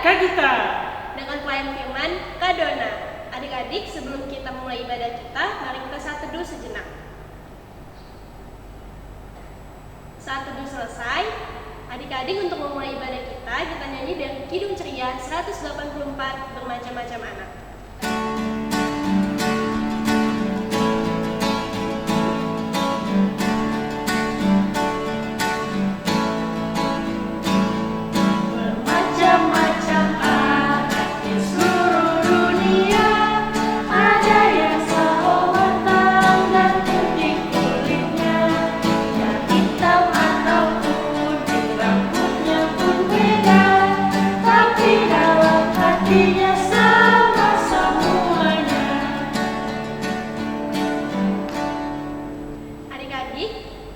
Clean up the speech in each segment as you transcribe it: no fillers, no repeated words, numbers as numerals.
Kak Gita. Dengan pelayan firman, Kak Dona. Adik-adik, sebelum kita mulai ibadah kita, mari kita saat teduh sejenak. Saat teduh selesai, adik-adik untuk memulai ibadah kita nyanyi dari Kidung Ceria 184 Bermacam-macam anak.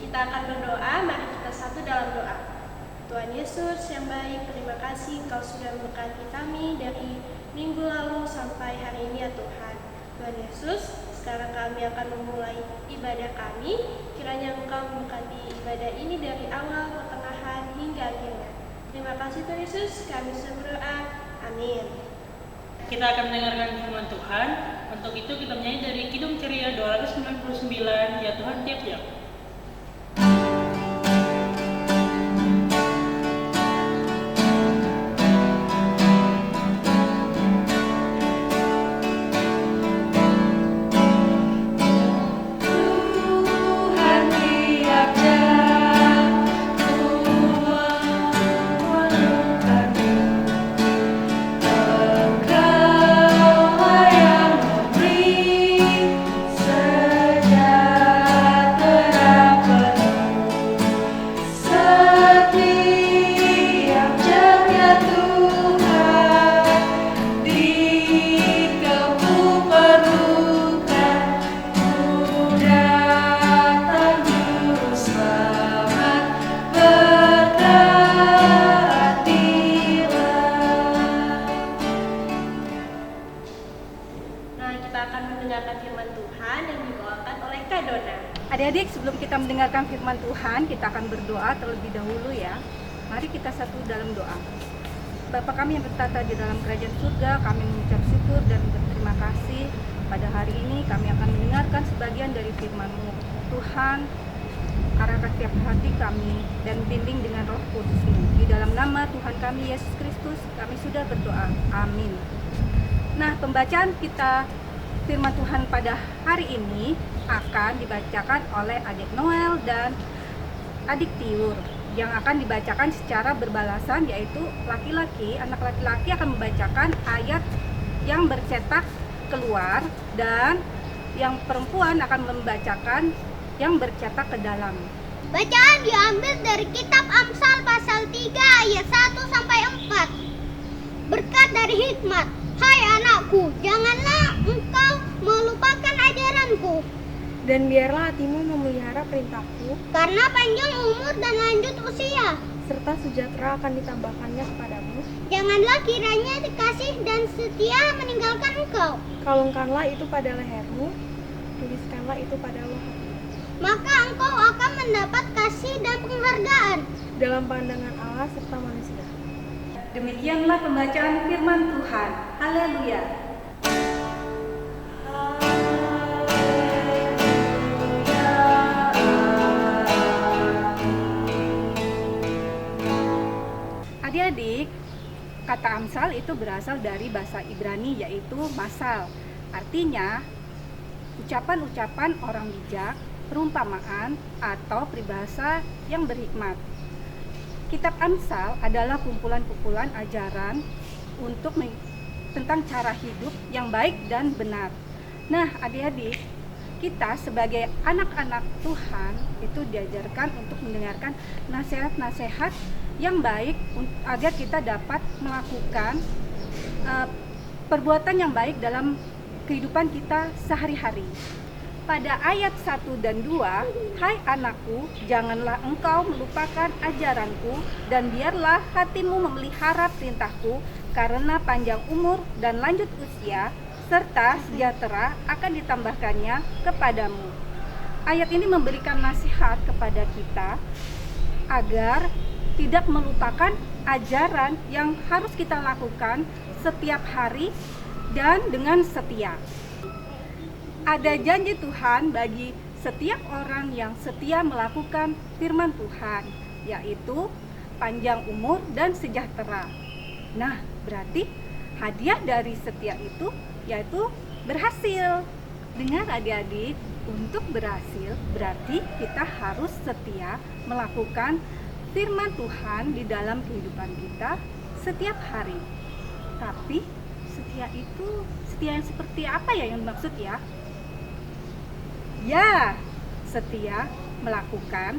Kita akan berdoa, mari kita satu dalam doa. Tuhan Yesus yang baik, terima kasih Engkau sudah memberkati kami dari minggu lalu sampai hari ini ya Tuhan. Tuhan Yesus, sekarang kami akan memulai ibadah kami. Kiranya Engkau memberkati ibadah ini dari awal, pertengahan, hingga akhirnya. Terima kasih Tuhan Yesus, kami berdoa. Amin. Kita akan mendengarkan firman Tuhan. Untuk itu kita menyanyi dari Kidung Ceria 299, Ya Tuhan tiap-tiap. Adik-adik, sebelum kita mendengarkan firman Tuhan, kita akan berdoa terlebih dahulu ya. Mari kita satu dalam doa. Bapa kami yang bertata di dalam kerajaan surga, kami mengucap syukur dan berterima kasih. Pada hari ini kami akan mendengarkan sebagian dari firman-Mu. Tuhan, arahkan setiap hati kami dan bimbing dengan Roh Kudus-Mu. Di dalam nama Tuhan kami Yesus Kristus, kami sudah berdoa. Amin. Nah, pembacaan kita firman Tuhan pada hari ini akan dibacakan oleh adik Noel dan adik Tiur, yang akan dibacakan secara berbalasan, yaitu anak laki-laki akan membacakan ayat yang bercetak keluar dan yang perempuan akan membacakan yang bercetak ke dalam. Bacaan diambil dari kitab Amsal pasal 3 ayat 1 sampai 4. Berkat dari hikmat. Hai anakku, janganlah engkau melupakan ajaranku, dan biarlah hatimu memelihara perintahku, karena panjang umur dan lanjut usia, serta sejahtera akan ditambahkannya kepadamu. Janganlah kiranya kasih dan setia meninggalkan engkau. Kalungkanlah itu pada lehermu, tuliskanlah itu pada lohatmu. Maka engkau akan mendapat kasih dan penghargaan dalam pandangan Allah serta manusia. Demikianlah pembacaan firman Tuhan. Haleluya. Adik-adik, kata Amsal itu berasal dari bahasa Ibrani, yaitu masal. Artinya, ucapan-ucapan orang bijak, perumpamaan, atau peribahasa yang berhikmat. Kitab Amsal adalah kumpulan-kumpulan ajaran tentang cara hidup yang baik dan benar. Nah, adik-adik, kita sebagai anak-anak Tuhan itu diajarkan untuk mendengarkan nasihat-nasihat yang baik agar kita dapat melakukan perbuatan yang baik dalam kehidupan kita sehari-hari. Pada ayat 1 dan 2, hai anakku, janganlah engkau melupakan ajaranku, dan biarlah hatimu memelihara perintahku, karena panjang umur dan lanjut usia, serta sejahtera akan ditambahkannya kepadamu. Ayat ini memberikan nasihat kepada kita agar tidak melupakan ajaran yang harus kita lakukan setiap hari dan dengan setia. Ada janji Tuhan bagi setiap orang yang setia melakukan firman Tuhan, yaitu panjang umur dan sejahtera. Nah, berarti hadiah dari setia itu yaitu berhasil. Dengar adik-adik, untuk berhasil berarti kita harus setia melakukan firman Tuhan di dalam kehidupan kita setiap hari. Tapi setia itu, setia yang seperti apa ya yang dimaksud ya? Ya, setia melakukan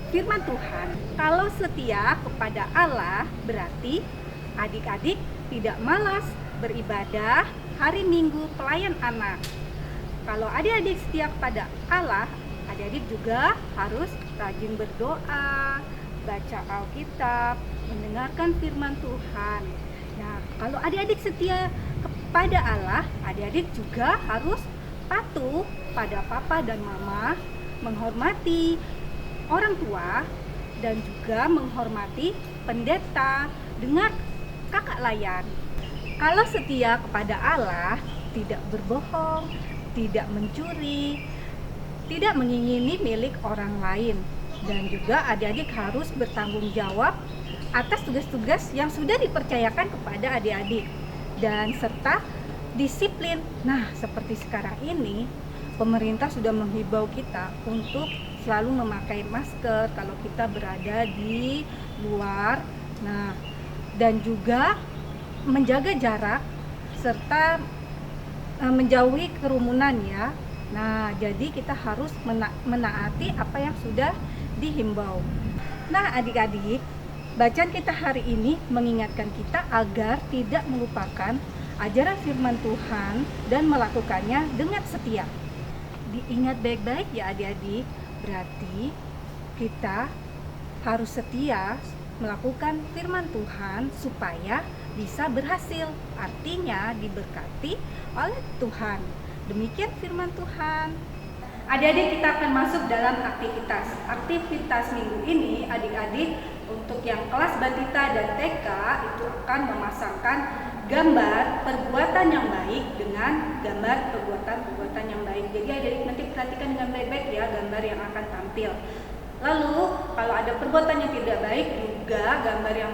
firman Tuhan. Kalau setia kepada Allah berarti adik-adik tidak malas beribadah hari Minggu pelayan anak. Kalau adik-adik setia kepada Allah, adik-adik juga harus rajin berdoa, baca Alkitab, mendengarkan firman Tuhan. Nah, kalau adik-adik setia kepada Allah, adik-adik juga harus patuh pada papa dan mama, menghormati orang tua, dan juga menghormati pendeta, dengar kakak layan. Kalau setia kepada Allah, tidak berbohong, tidak mencuri, tidak mengingini milik orang lain, dan juga adik-adik harus bertanggung jawab atas tugas-tugas yang sudah dipercayakan kepada adik-adik, dan serta disiplin. Nah, seperti sekarang ini pemerintah sudah menghimbau kita untuk selalu memakai masker kalau kita berada di luar. Nah, dan juga menjaga jarak serta menjauhi kerumunan ya. Nah, jadi kita harus menaati apa yang sudah dihimbau. Nah, adik-adik, bacaan kita hari ini mengingatkan kita agar tidak melupakan ajaran firman Tuhan dan melakukannya dengan setia. Diingat baik-baik ya adik-adik, berarti kita harus setia melakukan firman Tuhan supaya bisa berhasil, artinya diberkati oleh Tuhan. Demikian firman Tuhan. Adik-adik, kita akan masuk dalam aktivitas minggu ini. Adik-adik untuk yang kelas Batita dan TK itu akan memasangkan gambar perbuatan yang baik dengan gambar perbuatan yang baik. Jadi adik-adik nanti perhatikan dengan baik-baik ya gambar yang akan tampil. Lalu kalau ada perbuatan yang tidak baik juga gambar yang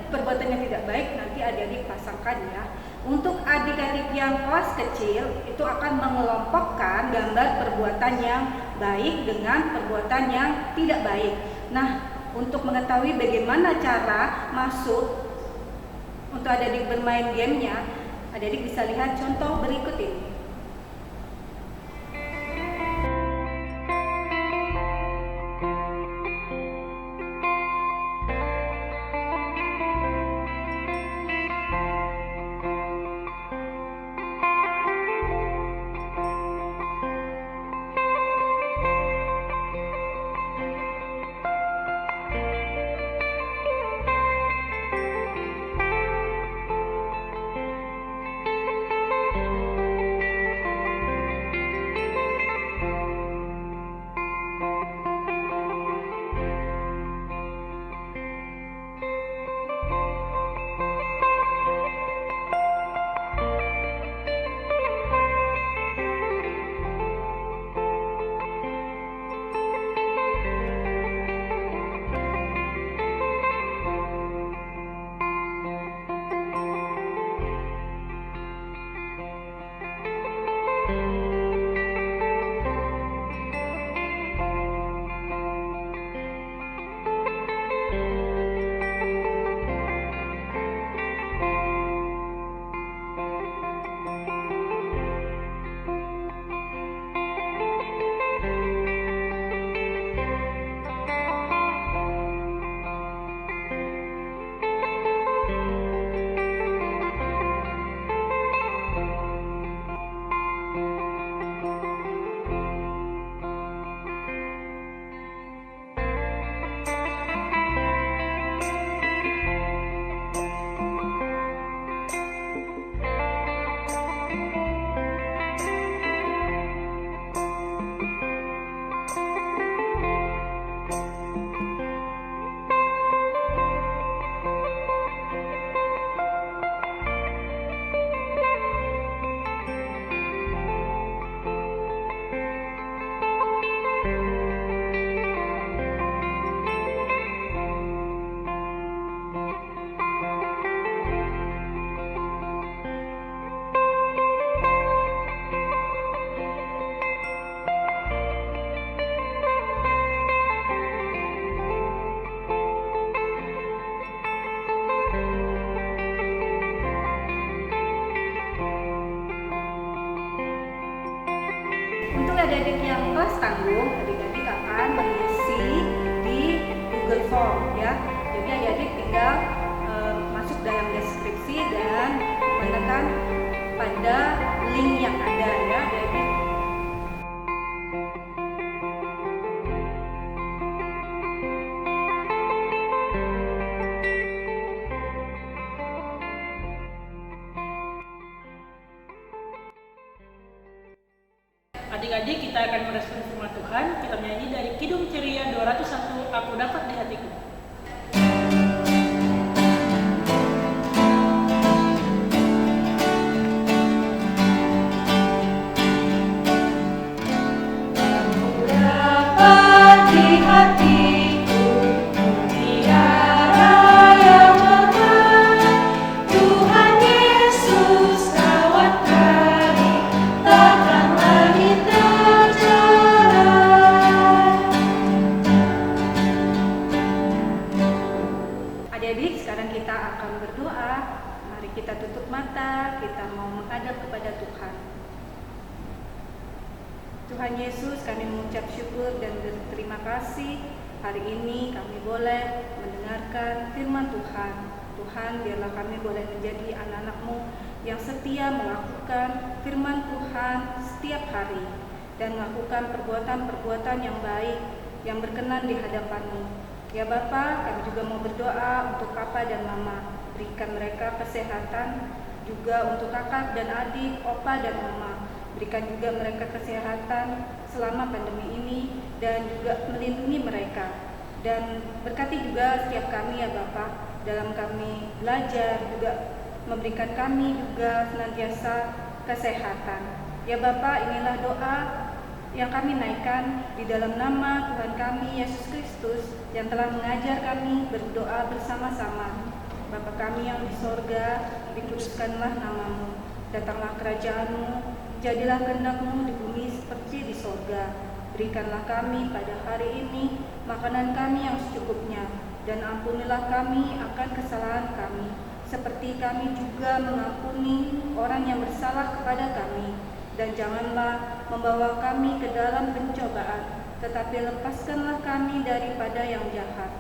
perbuatan yang tidak baik nanti adik-adik pasangkan ya. Untuk adik-adik yang kelas kecil itu akan mengelompokkan gambar perbuatan yang baik dengan perbuatan yang tidak baik. Nah, untuk mengetahui bagaimana cara masuk untuk adik-adik bermain gamenya, adik-adik bisa lihat contoh berikut ini. adik-adik yang kelas tanggung, adik-adik akan mengisi di Google Form ya. Jadi adik-adik tinggal masuk dalam deskripsi dan menekan pada link yang ada ya adik-adik. Adik-adik, kita akan merespon firman Tuhan. Kita menyanyi dari Kidung Ceria 201, Aku Dapat di Hatiku. Adik-adik, sekarang kita akan berdoa. Mari kita tutup mata, kita mau menghadap kepada Tuhan. Tuhan Yesus, kami mengucap syukur dan berterima kasih hari ini kami boleh mendengarkan firman Tuhan. Tuhan, biarlah kami boleh menjadi anak-anak-Mu yang setia melakukan firman Tuhan setiap hari dan melakukan perbuatan-perbuatan yang baik yang berkenan di hadapan-Mu. Ya Bapa, kami juga mau berdoa untuk Papa dan Mama. Berikan mereka kesehatan, juga untuk kakak dan adik, opa dan oma. Berikan juga mereka kesehatan selama pandemi ini dan juga melindungi mereka. Dan berkati juga setiap kami ya Bapa, dalam kami belajar juga memberikan kami juga senantiasa kesehatan. Ya Bapa, inilah doa yang kami naikkan di dalam nama Tuhan kami Yesus Kristus yang telah mengajar kami berdoa bersama-sama. Bapa kami yang di sorga, dikuduskanlah nama-Mu, datanglah kerajaan-Mu, jadilah kehendak-Mu di bumi seperti di sorga. Berikanlah kami pada hari ini makanan kami yang secukupnya, dan ampunilah kami akan kesalahan kami, seperti kami juga mengampuni orang yang bersalah kepada kami. Dan janganlah membawa kami ke dalam pencobaan, tetapi lepaskanlah kami daripada yang jahat.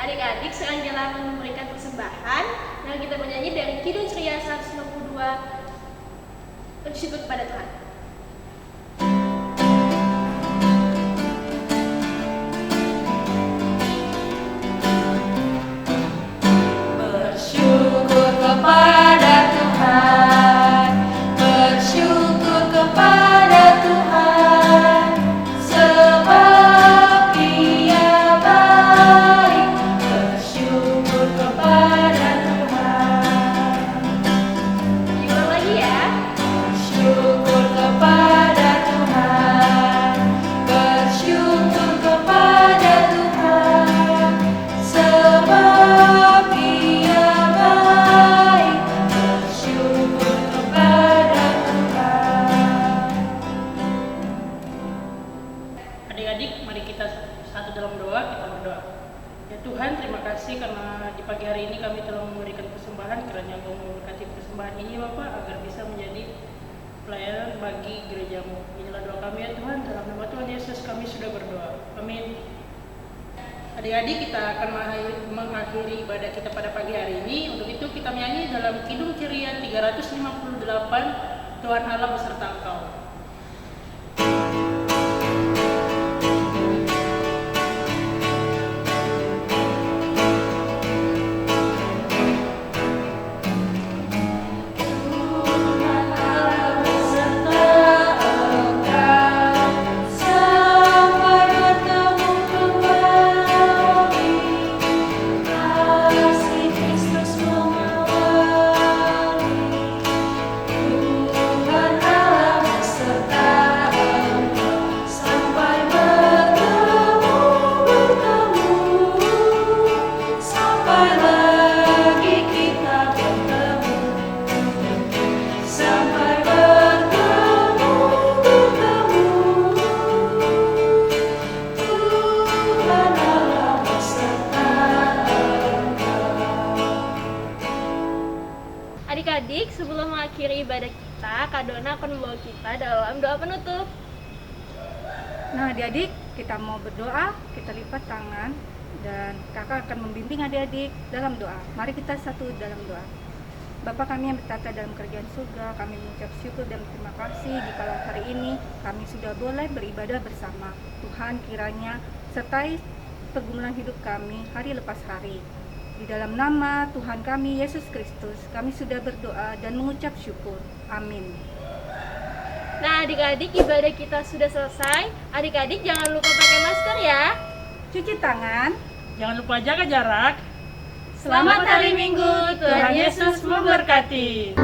Adik-adik, sekarang jalan memberikan persembahan yang kita menyanyi dari Kidung Ceria 152, bersyukur kepada Tuhan. Bersyukur kepada Tuhan, bersyukur kepada Tuhan, sebab Dia baik. Bersyukur kepada Tuhan. Diulang lagi ya. Bersyukur kepada Tuhan, bersyukur kepada Tuhan, sebab Dia baik. Bersyukur kepada Tuhan. Adik-adik, mari kita satu dalam doa, kita berdoa. Ya Tuhan, terima kasih karena di pagi hari ini kami telah memberikan persembahan. Kiranya Engkau memberkati persembahan ini Bapak, agar bisa menjadi pelayanan bagi gereja-Mu. Inilah doa kami ya Tuhan, dalam nama Tuhan Yesus kami sudah berdoa. Amin. Adik-adik, kita akan mengakhiri ibadah kita pada pagi hari ini. Untuk itu kita menyanyi dalam Kidung Ceria 358, Tuhan Allah beserta Engkau. Tuhan Allah beserta engkau, sampai bertemu kembali. Kasih Kristus mengawali. Tuhan Allah beserta ibadah kita, Kak Dona akan membawa kita dalam doa penutup. Nah, adik-adik, kita mau berdoa, kita lipat tangan, dan kakak akan membimbing adik-adik dalam doa. Mari kita satu dalam doa. Bapa kami yang bertata dalam kerajaan surga, kami mengucap syukur dan terima kasih jikalau hari ini kami sudah boleh beribadah bersama. Tuhan kiranya sertai pergumulan hidup kami hari lepas hari. Di dalam nama Tuhan kami Yesus Kristus, kami sudah berdoa dan mengucap syukur. Amin. Nah, adik-adik, ibadah kita sudah selesai. Adik-adik jangan lupa pakai masker ya. Cuci tangan. Jangan lupa jaga jarak. Selamat hari Minggu, Tuhan Yesus memberkati.